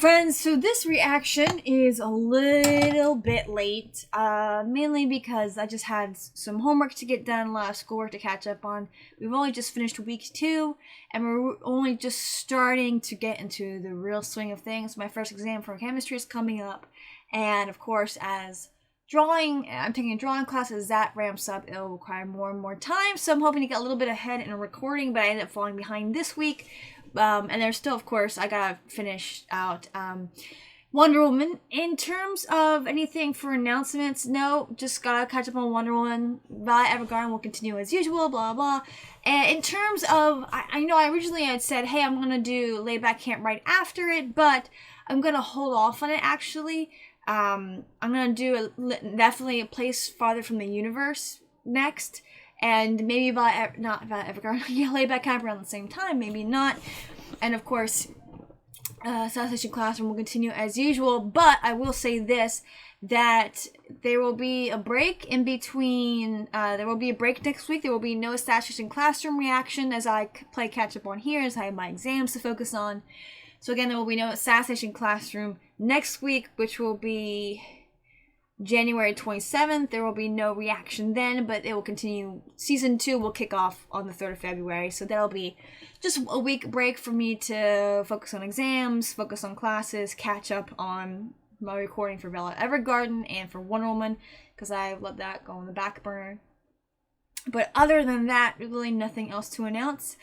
friends, so this reaction is a little bit late, mainly because I just had some homework to get done, a lot of schoolwork to catch up on. We've only just finished week 2, and we're only just starting to get into the real swing of things. My first exam for chemistry is coming up, and of course, as I'm taking a drawing class. As that ramps up, it'll require more and more time, so I'm hoping to get a little bit ahead in a recording, but I ended up falling behind this week. And there's still, of course, I gotta finish out Wonder Woman. In terms of anything for announcements, no, just gotta catch up on Wonder Woman. Violet Evergarden will continue as usual, blah blah. And in terms of, I know I originally had said, hey, I'm gonna do Layback Camp right after it, but I'm gonna hold off on it actually. I'm gonna do definitely a Place Farther from the Universe next. And maybe not Violet Evergarden, yeah, Layback Camp around the same time, maybe not. And of course, Assassination Classroom will continue as usual, but I will say this, that there will be a break in between, there will be a break next week. There will be no Assassination Classroom reaction as I play catch up on here, as I have my exams to focus on. So again, there will be no Assassination Classroom next week, which will be January 27th. There will be no reaction then, but it will continue. Season 2 will kick off on the 3rd of February, so that'll be just a week break for me to focus on exams, focus on classes, catch up on my recording for Violet Evergarden and for Wonder Woman, because I let that go on the back burner. But other than that, really nothing else to announce.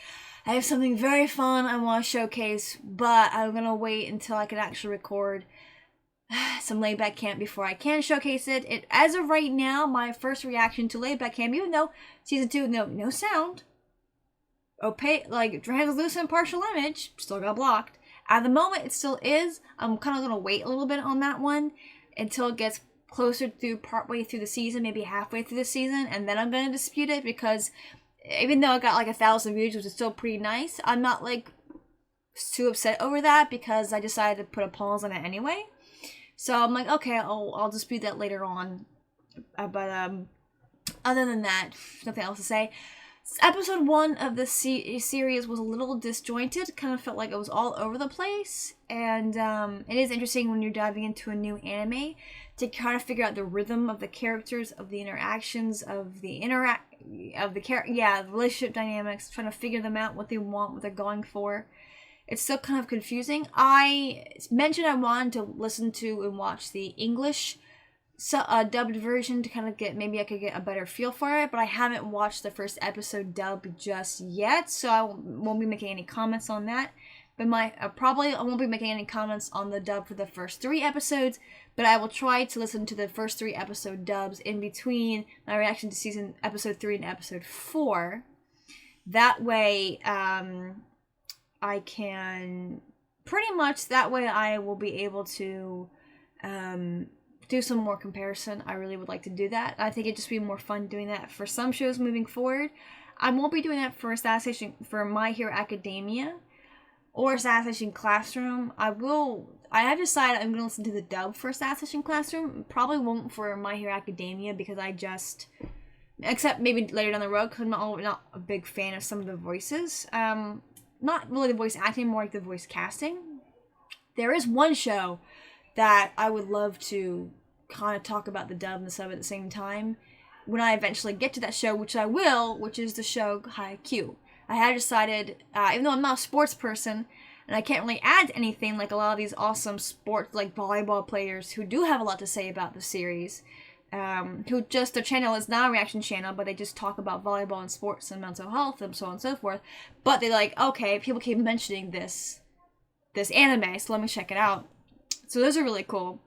I have something very fun I want to showcase, but I'm going to wait until I can actually record some Layback Camp before I can showcase it. As of right now, my first reaction to Layback Camp, even though season 2, no sound, opaque, like translucent partial image, still got blocked. At the moment, it still is. I'm kind of gonna wait a little bit on that one until it gets closer to partway through the season, maybe halfway through the season, and then I'm gonna dispute it, because even though it got like 1,000 views, which is still pretty nice, I'm not like too upset over that, because I decided to put a pause on it anyway. So I'm like, okay, I'll dispute that later on. But other than that, nothing else to say. Episode 1 of the series was a little disjointed. Kind of felt like it was all over the place. And it is interesting when you're diving into a new anime to kind of figure out the rhythm of the characters, of the interactions, of the relationship dynamics, trying to figure them out, what they want, what they're going for. It's still kind of confusing. I mentioned I wanted to listen to and watch the English dubbed version to kind of maybe I could get a better feel for it, but I haven't watched the first episode dubbed just yet, so I won't be making any comments on that. But I won't be making any comments on the dub for the first 3 episodes, but I will try to listen to the first 3 episode dubs in between my reaction to episode 3 and episode 4. That way, I can I will be able to do some more comparison. I really would like to do that. I think it'd just be more fun doing that for some shows moving forward. I won't be doing that for My Hero Academia or Assassination Classroom. I have decided I'm going to listen to the dub for Assassination Classroom. Probably won't for My Hero Academia, because except maybe later down the road, because I'm not a big fan of some of the voices. Not really the voice acting, more like the voice casting. There is one show that I would love to kind of talk about the dub and the sub at the same time when I eventually get to that show, which I will, which is the show Haikyuu. I had decided, even though I'm not a sports person, and I can't really add anything like a lot of these awesome sports, like volleyball players who do have a lot to say about the series, their channel is not a reaction channel, but they just talk about volleyball and sports and mental health and so on and so forth. But they're like, okay, people keep mentioning this anime, so let me check it out. So those are really cool.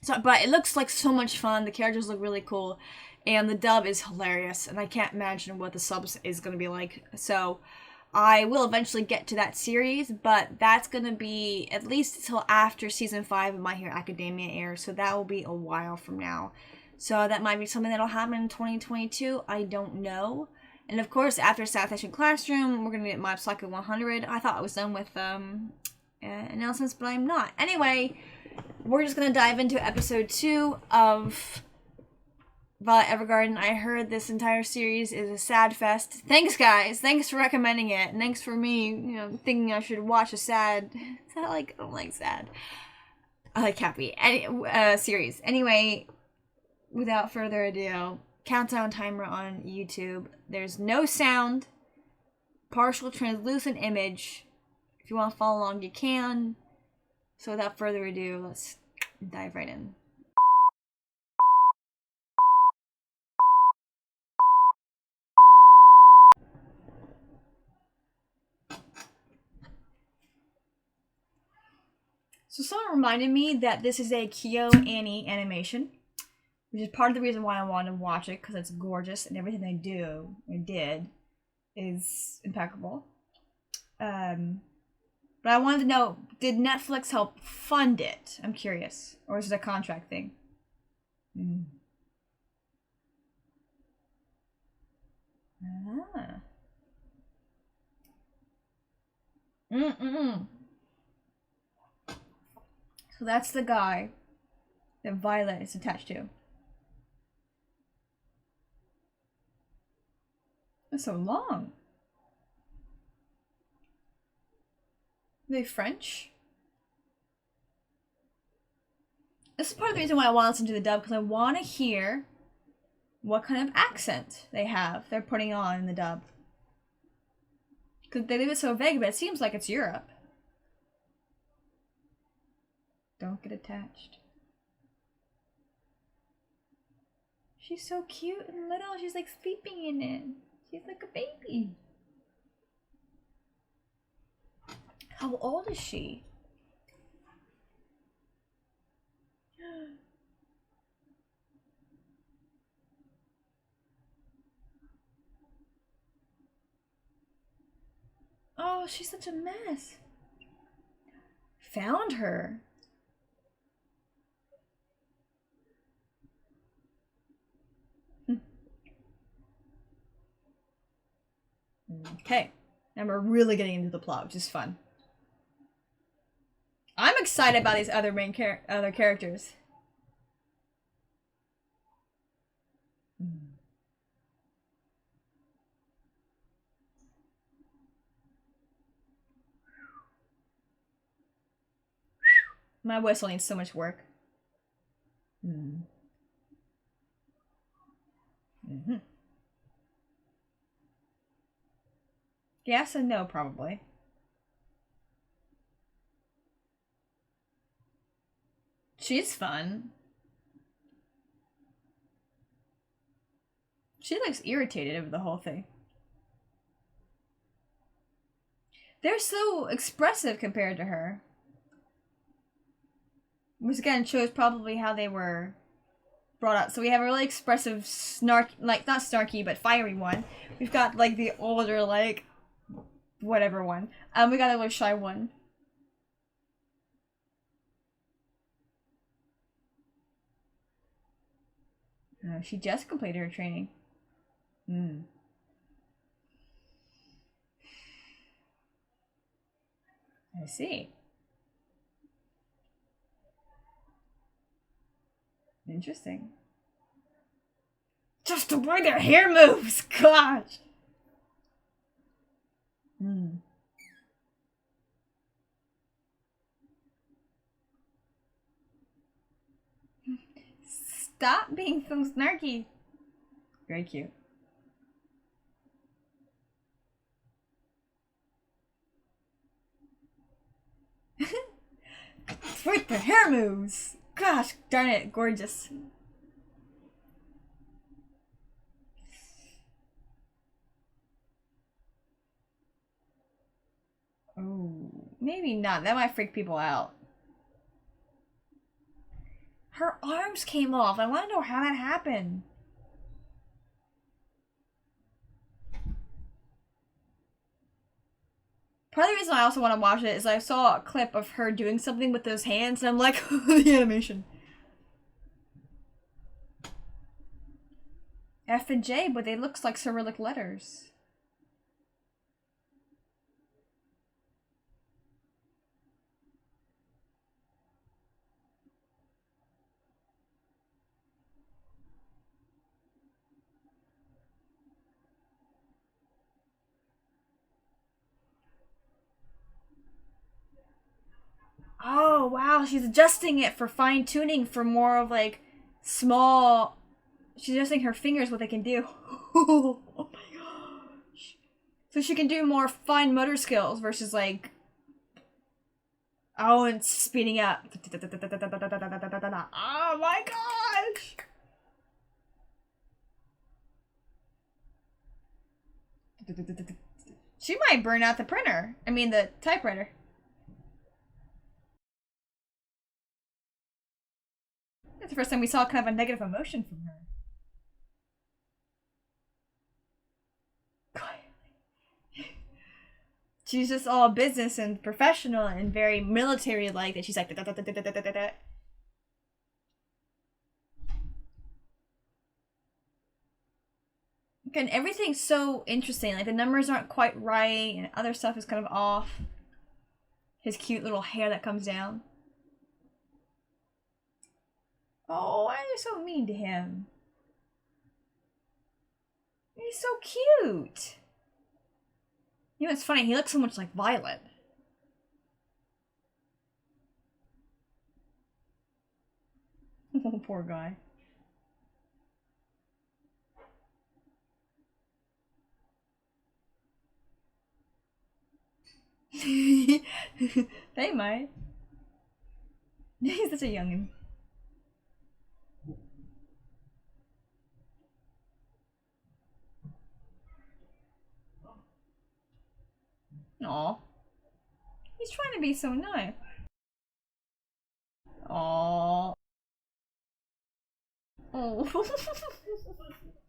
But it looks like so much fun. The characters look really cool, and the dub is hilarious, and I can't imagine what the subs is going to be like. So I will eventually get to that series, but that's going to be at least until after season 5 of My Hero Academia airs, so that will be a while from now. So that might be something that'll happen in 2022. I don't know. And of course, after Assassination Classroom, we're going to get Mob Psycho 100. I thought I was done with announcements, but I'm not. Anyway, we're just going to dive into episode 2 of Violet Evergarden. I heard this entire series is a sad fest. Thanks, guys. Thanks for recommending it. And thanks for me, thinking I should watch a sad. Is that like, I don't like sad. I like happy. Series. Anyway, without further ado, countdown timer on YouTube. There's no sound. Partial translucent image. If you want to follow along, you can. So without further ado, let's dive right in. So someone reminded me that this is a Kyo Annie animation, which is part of the reason why I wanted to watch it, because it's gorgeous and everything they do or did is impeccable. But I wanted to know, did Netflix help fund it? I'm curious. Or is it a contract thing? Ah. So that's the guy that Violet is attached to. That's so long. Are they French? This is part of the reason why I want to listen to the dub, because I want to hear what kind of accent they're putting on in the dub. Because they leave it so vague, but it seems like it's Europe. Don't get attached. She's so cute and little. She's like sleeping in it. She's like a baby. How old is she? Oh, she's such a mess. Found her. Okay, and we're really getting into the plot, which is fun. I'm excited about these other other characters. My whistle needs so much work. Yes and no, probably. She's fun. She looks irritated over the whole thing. They're so expressive compared to her. Which again shows probably how they were brought up. So we have a really expressive, like not snarky, but fiery one. We've got like the older, like whatever one. We got a little shy one. She just completed her training. I see. Interesting. Just the way their hair moves! Gosh! Stop being so snarky. Very cute. With the hair moves! Gosh, darn it, gorgeous. Oh, maybe not. That might freak people out. Her arms came off. I want to know how that happened. Part of the reason I also want to watch it is I saw a clip of her doing something with those hands, and I'm like, the animation. F and J, but they look like Cyrillic letters. Oh, wow. She's adjusting it for fine tuning for more of like small. She's adjusting her fingers what they can do. Oh my gosh. So she can do more fine motor skills versus like. Oh, and speeding up. Oh my gosh. She might burn out the printer. I mean, the typewriter. That's the first time we saw kind of a negative emotion from her. She's just all business and professional and very military-like that she's like da, da, da, da, da, da, da, da. Again, everything's so interesting. Like the numbers aren't quite right and other stuff is kind of off. His cute little hair that comes down. Oh, why are you so mean to him? He's so cute. You know, it's funny. He looks so much like Violet. Oh, poor guy. They might. He's such a youngin'. Aw. He's trying to be so nice. Aw. Oh.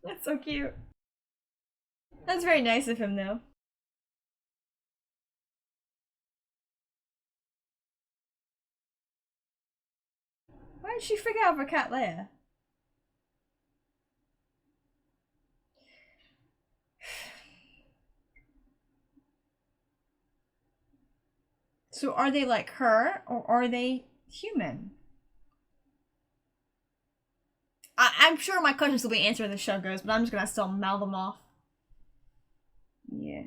That's so cute. That's very nice of him, though. Why did she freak out for Cat Leia? So are they like her, or are they human? I'm sure my questions will be answered as the show goes, but I'm just gonna still mouth them off. Yeah.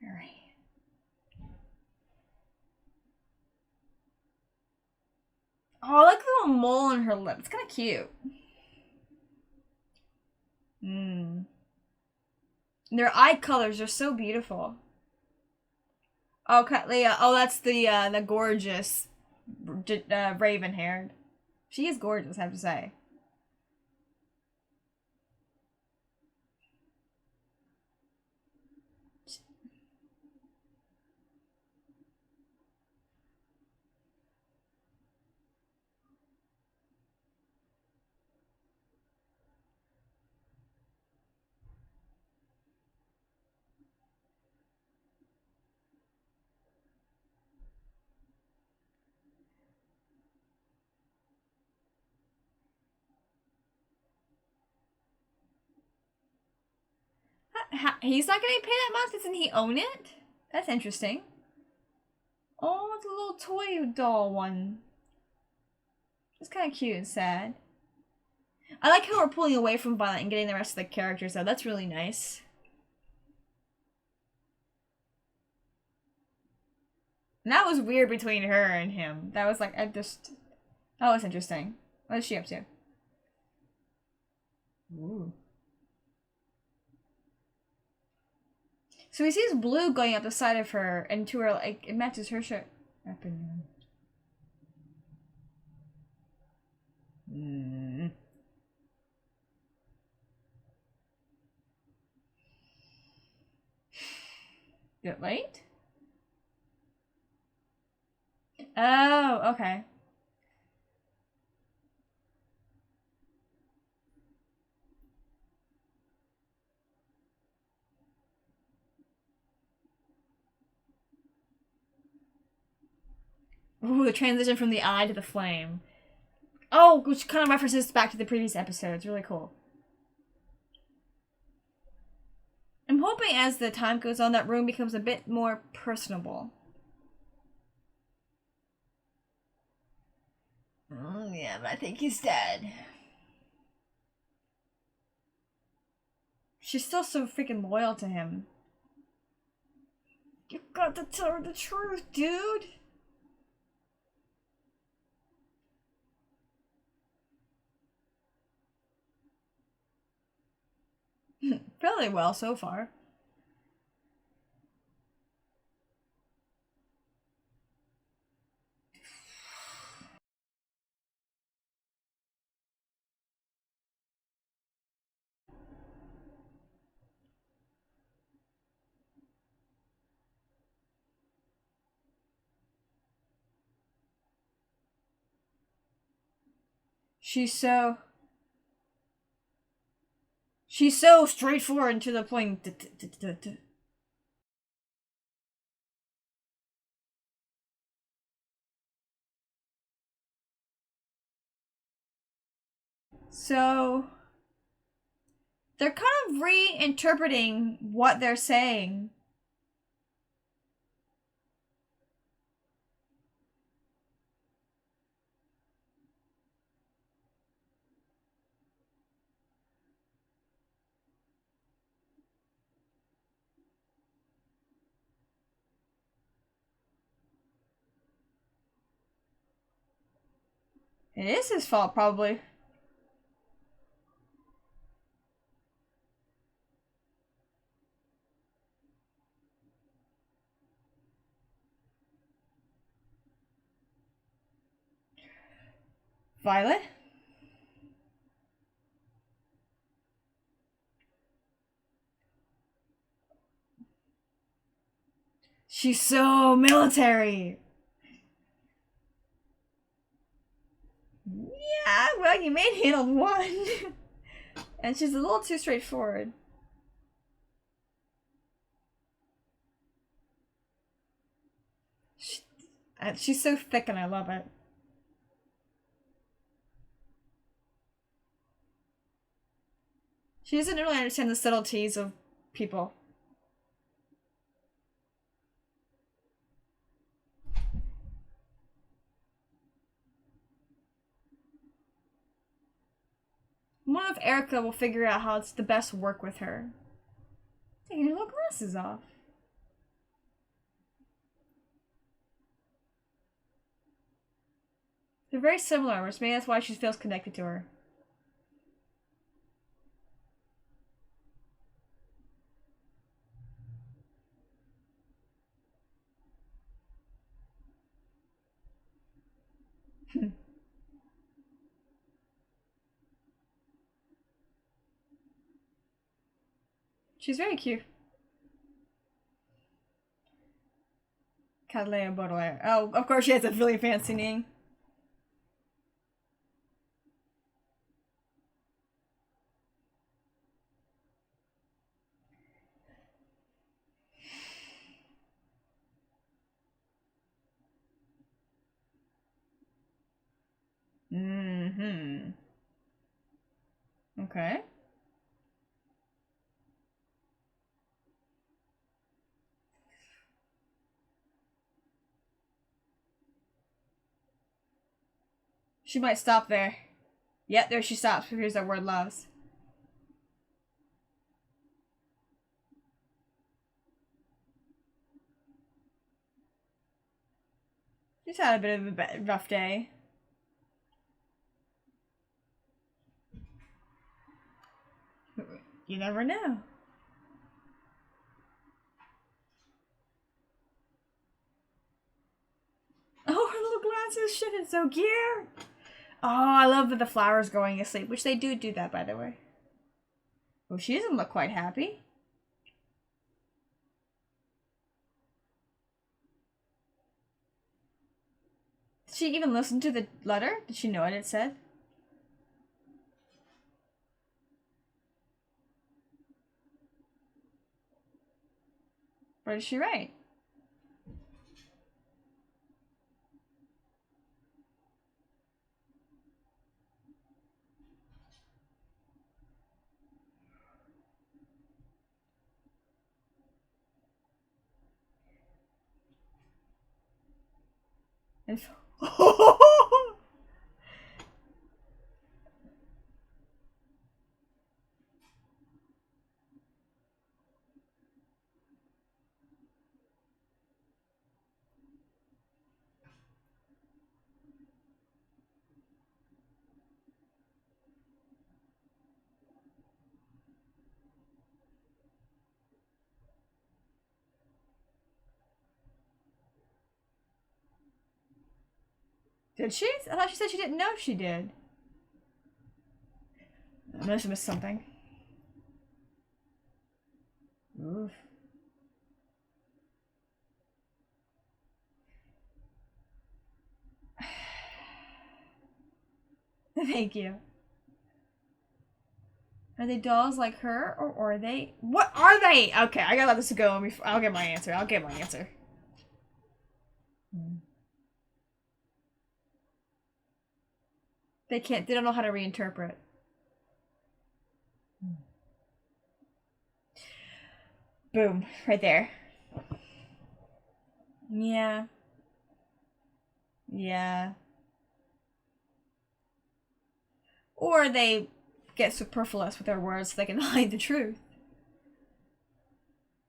Alright. Oh, I like the little mole on her lip. It's kind of cute. Their eye colors are so beautiful. Oh, Leia. Oh, that's the gorgeous raven-haired. She is gorgeous, I have to say. He's not getting paid that much? Doesn't he own it? That's interesting. Oh, it's a little toy doll one. It's kind of cute and sad. I like how we're pulling away from Violet and getting the rest of the characters though. That's really nice. And that was weird between her and him. That was like, that was interesting. What is she up to? Ooh. So he sees blue going up the side of her and to her, like, it matches her shirt. Get late? Oh, okay. Ooh, the transition from the eye to the flame. Oh, which kind of references back to the previous episodes. Really cool. I'm hoping as the time goes on, that room becomes a bit more personable. Yeah, but I think he's dead. She's still so freaking loyal to him. You got to tell her the truth, dude. Fairly well so far. She's so straightforward and to the point. So they're kind of reinterpreting what they're saying. It is his fault, probably. Violet? She's so military. Yeah, well, you manhandled one. And she's a little too straightforward. She's so thick and I love it. She doesn't really understand the subtleties of people. I wonder if Erica will figure out how it's the best to work with her. Taking her little glasses off. They're very similar, which maybe that's why she feels connected to her. She's very cute. Cadleia Baudelaire. Oh, of course she has a really fancy name. Mm-hmm. Okay. She might stop there. Yep, there she stops. Here's that word loves. She's had a bit of a rough day. You never know. Oh, her little glasses. Shit, it's so cute. Oh, I love that the flower's going asleep, which they do that, by the way. Oh, she doesn't look quite happy. Did she even listen to the letter? Did she know what it said? What did she write? Did she? I thought she said she didn't know if she did. I must have missed something. Oof. Thank you. Are they dolls like her, or are they? What are they? Okay, I gotta let this go. I'll get my answer. I'll get my answer. They can't. They don't know how to reinterpret. Boom! Right there. Yeah. Yeah. Or they get superfluous with their words so they can hide the truth.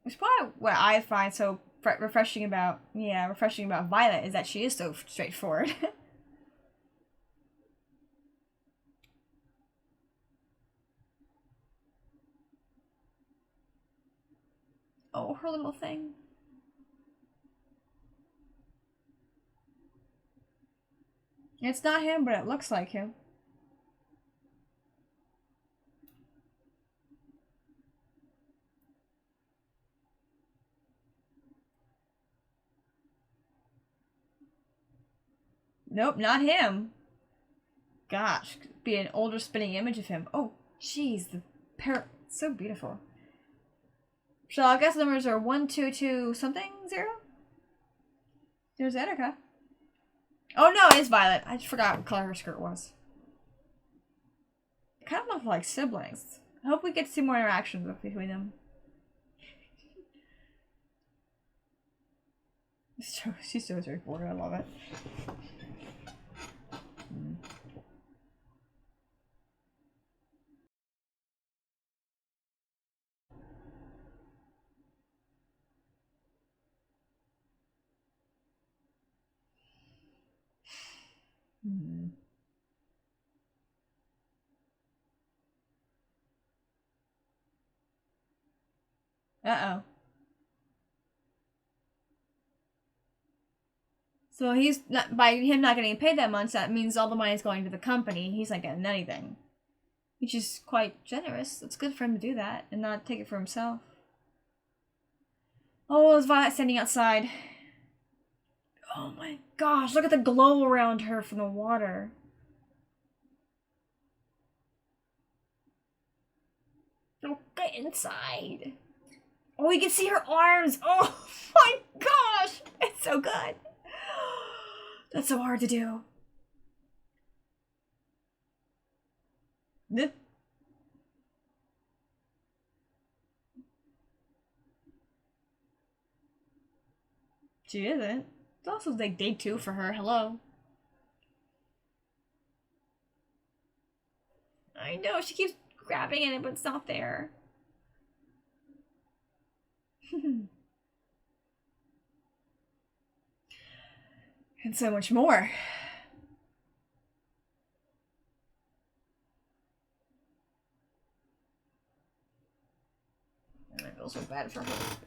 Which is probably what I find so refreshing about Violet is that she is so straightforward. Oh, her little thing. It's not him, but it looks like him. Nope, not him. Gosh, could be an older spinning image of him. Oh, jeez, the parrot, so beautiful. So I guess the numbers are 122 something 0. There's Etika. Oh no, it's Violet. I just forgot what color her skirt was. They kind of look like siblings. I hope we get to see more interactions between them. She's so straightforward. I love it. Uh-oh. So he's not, by him not getting paid that much, that means all the money is going to the company. He's not getting anything. Which is quite generous. It's good for him to do that and not take it for himself. Oh, is Violet standing outside? Oh my gosh, look at the glow around her from the water. Oh, get inside. Oh, you can see her arms. Oh my gosh, it's so good. That's so hard to do. She isn't. It's also like day 2 for her. Hello. I know, she keeps grabbing at it, but it's not there. And so much more. And I feel so bad for her.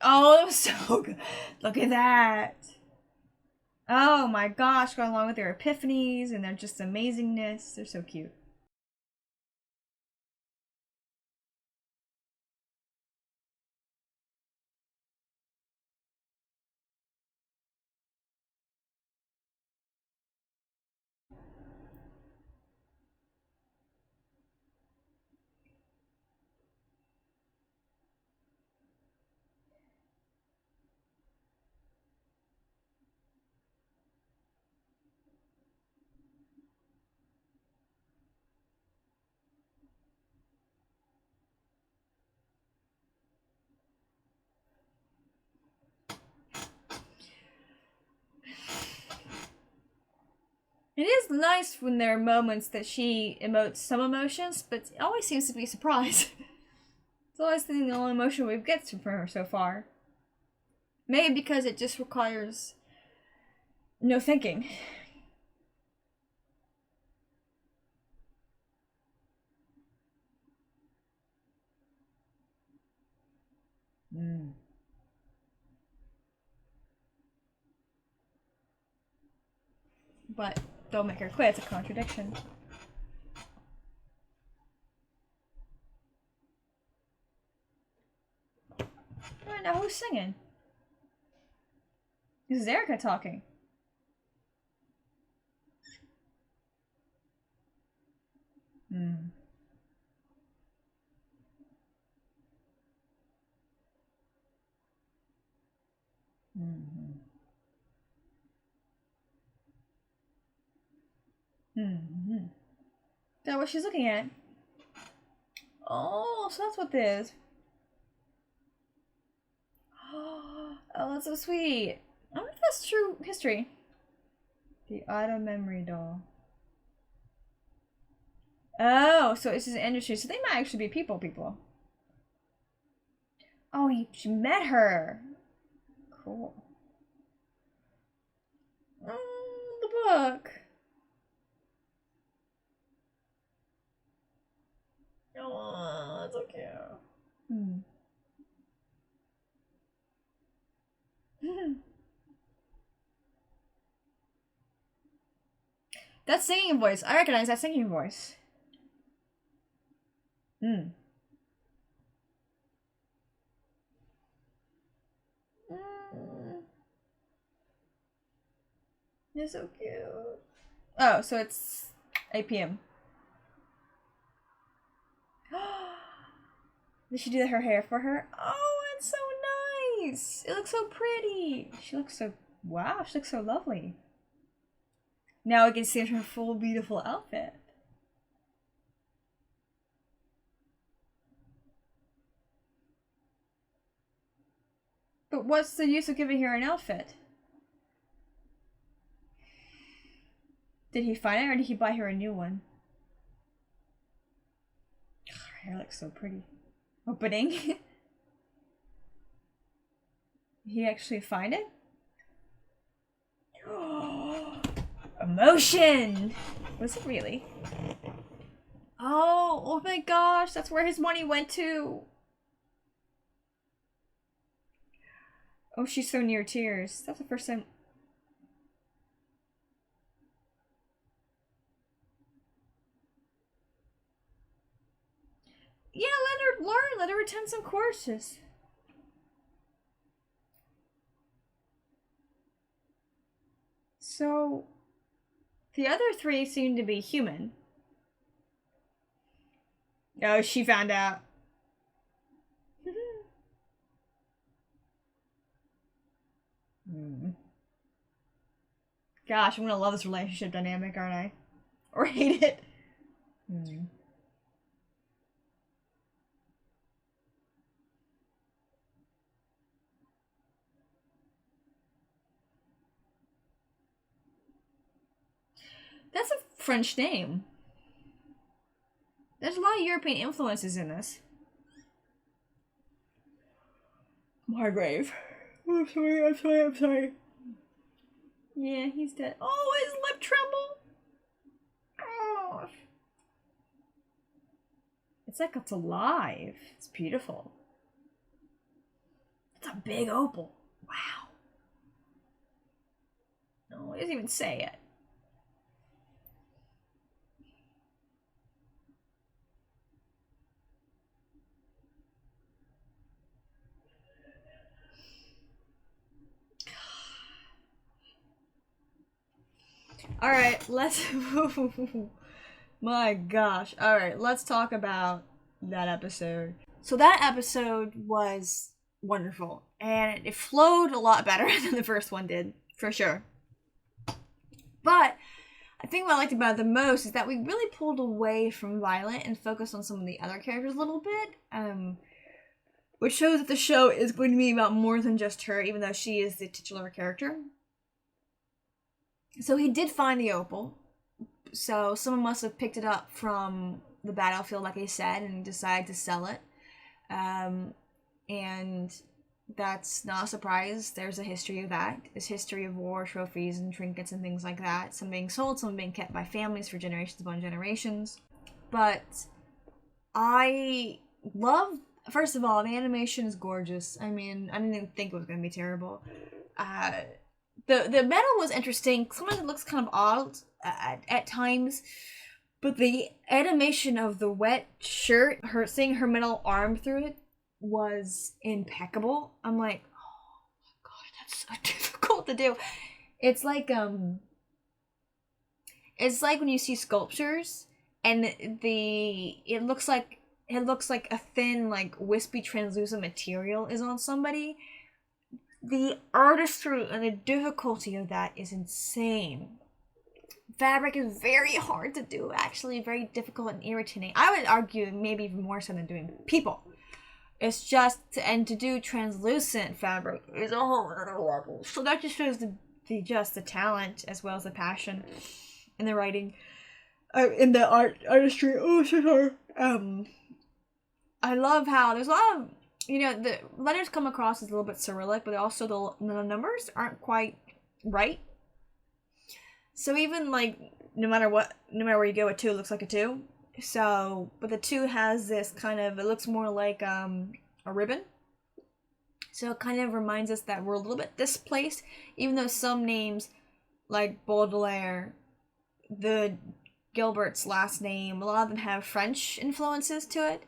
Oh, that was so good. Look at that. Oh my gosh, going along with their epiphanies and their just amazingness. They're so cute. It is nice when there are moments that she emotes some emotions, but it always seems to be a surprise. It's always the only emotion we've get from her so far. Maybe because it just requires no thinking. But don't make her quit, it's a contradiction. Alright, now who's singing? This is Erica talking. Hmm. Mm-hmm. Mm-hmm. Is that what she's looking at? Oh, so that's what this is. Oh, that's so sweet. I wonder if that's true history. The auto memory doll. Oh, so it's just an industry. So they might actually be people. Oh, she met her. Cool. Oh, the book. Oh, that's so cute. That singing voice. I recognize that singing voice. You're so cute. Oh, so it's 8 p.m. Did she do her hair for her? Oh, it's so nice. It looks so pretty. She looks so, wow, she looks so lovely. Now we can see her full beautiful outfit. But what's the use of giving her an outfit? Did he find it or did he buy her a new one? Her hair looks so pretty. Opening. He actually find it? Emotion! Was it really? Oh my gosh, that's where his money went to. Oh, she's so near tears. That's the first time. Yeah, let her learn. Let her attend some courses. So, the other three seem to be human. Oh, she found out. Gosh, I'm gonna love this relationship dynamic, aren't I? Or hate it. That's a French name. There's a lot of European influences in this. Margrave. I'm sorry. Yeah, he's dead. Oh, his lip tremble. Oh. It's like it's alive. It's beautiful. It's a big opal. Wow. No, he doesn't even say it. Alright, let's... My gosh. Alright, let's talk about that episode. So that episode was wonderful. And it flowed a lot better than the first one did. For sure. But I think what I liked about it the most is that we really pulled away from Violet and focused on some of the other characters a little bit. Which shows that the show is going to be about more than just her, even though she is the titular character. So he did find the opal. So someone must have picked it up from the battlefield, like I said, and decided to sell it. And that's not a surprise. There's a history of that. There's history of war, trophies, and trinkets and things like that. Some being sold, some being kept by families for generations upon generations. But I love, first of all, the animation is gorgeous. I mean, I didn't even think it was going to be terrible. The metal was interesting. Sometimes it looks kind of odd at times, but the animation of the wet shirt, her seeing her metal arm through it, was impeccable. I'm like, oh my god, that's so difficult to do. It's like when you see sculptures and it looks like a thin, like wispy translucent material is on somebody. The artistry and the difficulty of that is insane. Fabric is very hard to do, actually very difficult and irritating. I would argue maybe even more so than doing people. It's just to do translucent fabric is a whole other level. So that just shows the talent as well as the passion in the writing, in the artistry. Oh, so sorry. I love how there's a lot of, the letters come across as a little bit Cyrillic, but also the numbers aren't quite right. So even like no matter where you go, a 2 looks like a 2. So, but the 2 has this kind of, it looks more like a ribbon. So it kind of reminds us that we're a little bit displaced, even though some names like Baudelaire, the Gilbert's last name, a lot of them have French influences to it.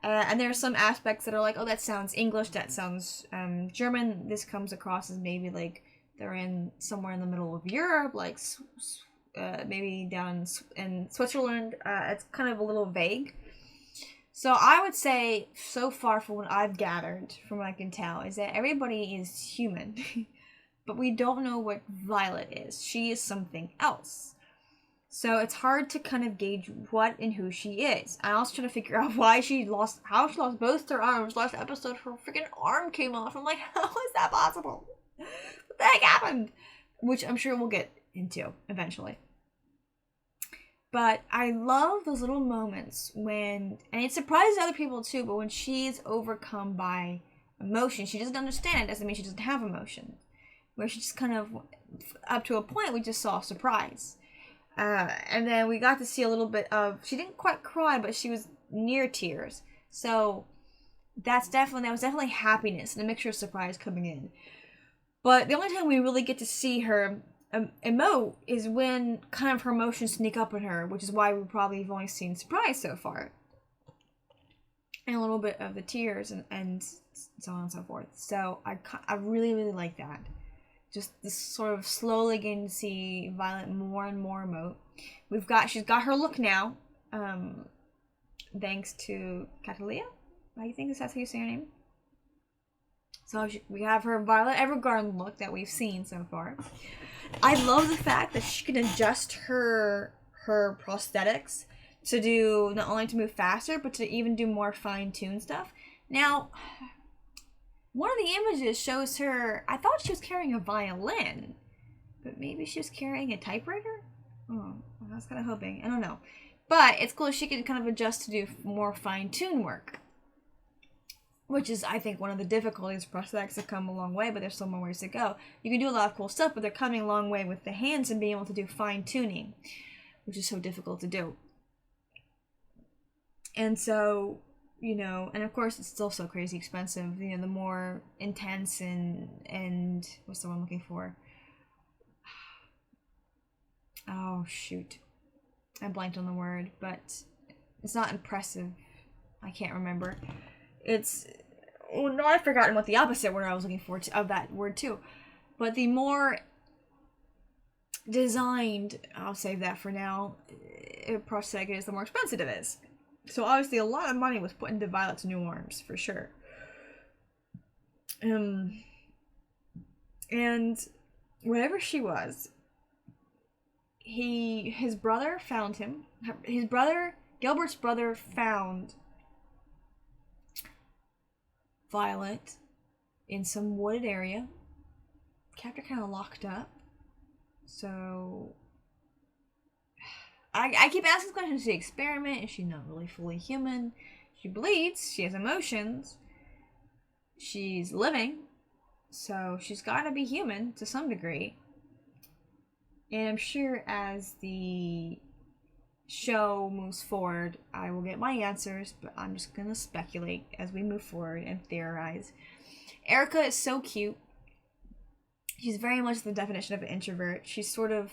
And there are some aspects that are like, oh, that sounds English, that sounds German. This comes across as maybe like they're in somewhere in the middle of Europe, like maybe down in Switzerland. It's kind of a little vague. So I would say, so far from what I've gathered, from what I can tell, is that everybody is human. But we don't know what Violet is. She is something else. So it's hard to kind of gauge what and who she is. I also try to figure out how she lost both her arms. Last episode, her freaking arm came off. I'm like, how is that possible? What the heck happened? Which I'm sure we'll get into eventually. But I love those little moments when, and it surprises other people too, but when she's overcome by emotion, she doesn't understand it, doesn't mean she doesn't have emotion. Where she just kind of, up to a point, we just saw a surprise. And then we got to see a little bit of, she didn't quite cry, but she was near tears. So that was definitely happiness and a mixture of surprise coming in. But the only time we really get to see her emote is when kind of her emotions sneak up on her, which is why we probably have only seen surprise so far. And a little bit of the tears and so on and so forth. So I really, really like that. Just this sort of slowly getting to see Violet more and more emote. She's got her look now, thanks to Catalia. I think that's how you say her name. So we have her Violet Evergarden look that we've seen so far. I love the fact that she can adjust her prosthetics to do, not only to move faster, but to even do more fine-tuned stuff. Now, one of the images shows her, I thought she was carrying a violin, but maybe she was carrying a typewriter? Oh, I was kind of hoping. I don't know. But it's cool she can kind of adjust to do more fine-tuned work, which is, I think, one of the difficulties. Prosthetics have come a long way, but there's still more ways to go. You can do a lot of cool stuff, but they're coming a long way with the hands and being able to do fine-tuning, which is so difficult to do. And so, and of course it's still so crazy expensive, the more intense and what's the one I'm looking for? Oh, shoot. I blanked on the word, but it's not impressive. I can't remember. I've forgotten what the opposite word I was looking for of that word too. But the more designed, I'll save that for now, prosthetic is, the more expensive it is. So obviously a lot of money was put into Violet's new arms, for sure. And wherever she was, his brother found him. Gilbert's brother found Violet in some wooded area. Kept her kind of locked up. So I keep asking questions. Is she experiment? Is she not really fully human? She bleeds. She has emotions. She's living. So she's got to be human to some degree. And I'm sure as the show moves forward, I will get my answers, but I'm just going to speculate as we move forward and theorize. Erica is so cute. She's very much the definition of an introvert. She's sort of,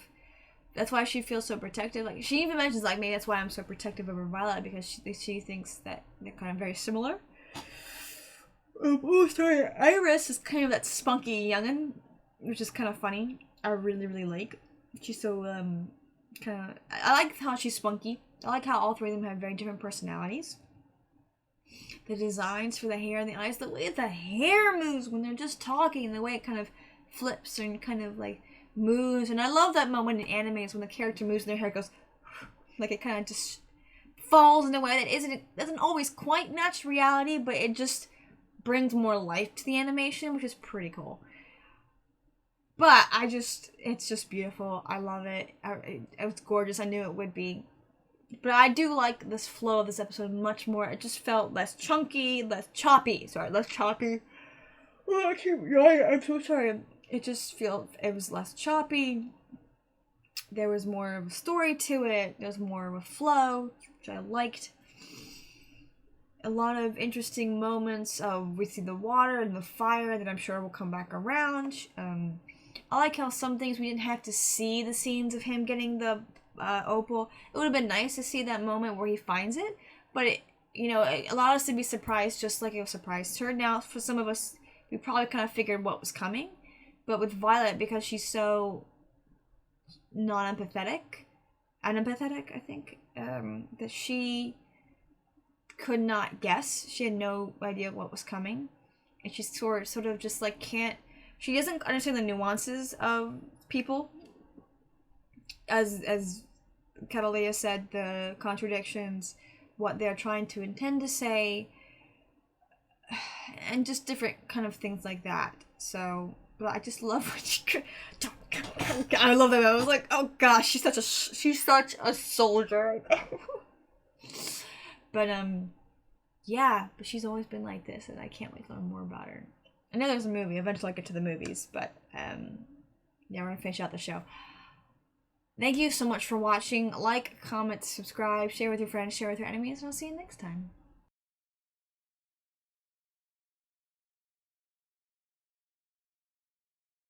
that's why she feels so protective. Like, she even mentions, like, maybe that's why I'm so protective over Violet, because she thinks that they're kind of very similar. Oh, sorry. Iris is kind of that spunky youngin', which is kind of funny. I really, really like. She's so, kind of, I like how she's spunky. I like how all three of them have very different personalities. The designs for the hair and the eyes, the way the hair moves when they're just talking, the way it kind of flips and kind of like moves. And I love that moment in animes when the character moves and their hair goes like it kind of just falls in a way that doesn't always quite match reality, but it just brings more life to the animation, which is pretty cool. But it's just beautiful. I love it. It was gorgeous. I knew it would be. But I do like this flow of this episode much more. It just felt less chunky, less choppy. Sorry, less choppy. Oh, I'm so sorry. It was less choppy. There was more of a story to it. There was more of a flow, which I liked. A lot of interesting moments. We see the water and the fire that I'm sure will come back around. I like how some things we didn't have to see the scenes of him getting the opal. It would have been nice to see that moment where he finds it, but it allowed us to be surprised, just like it was surprised her. Now, for some of us, we probably kind of figured what was coming, but with Violet, because she's so unempathetic, I think, that she could not guess. She had no idea what was coming, and she's sort of just like she doesn't understand the nuances of people. As Catalea said, the contradictions, what they're trying to intend to say, and just different kind of things like that. So, but I just love what she. I love that. I was like, oh gosh, she's such a soldier. But yeah, but she's always been like this, and I can't wait to learn more about her. I know there's a movie. Eventually, I'll get to the movies, but yeah, we're gonna finish out the show. Thank you so much for watching. Like, comment, subscribe, share with your friends, share with your enemies, and I'll see you next time.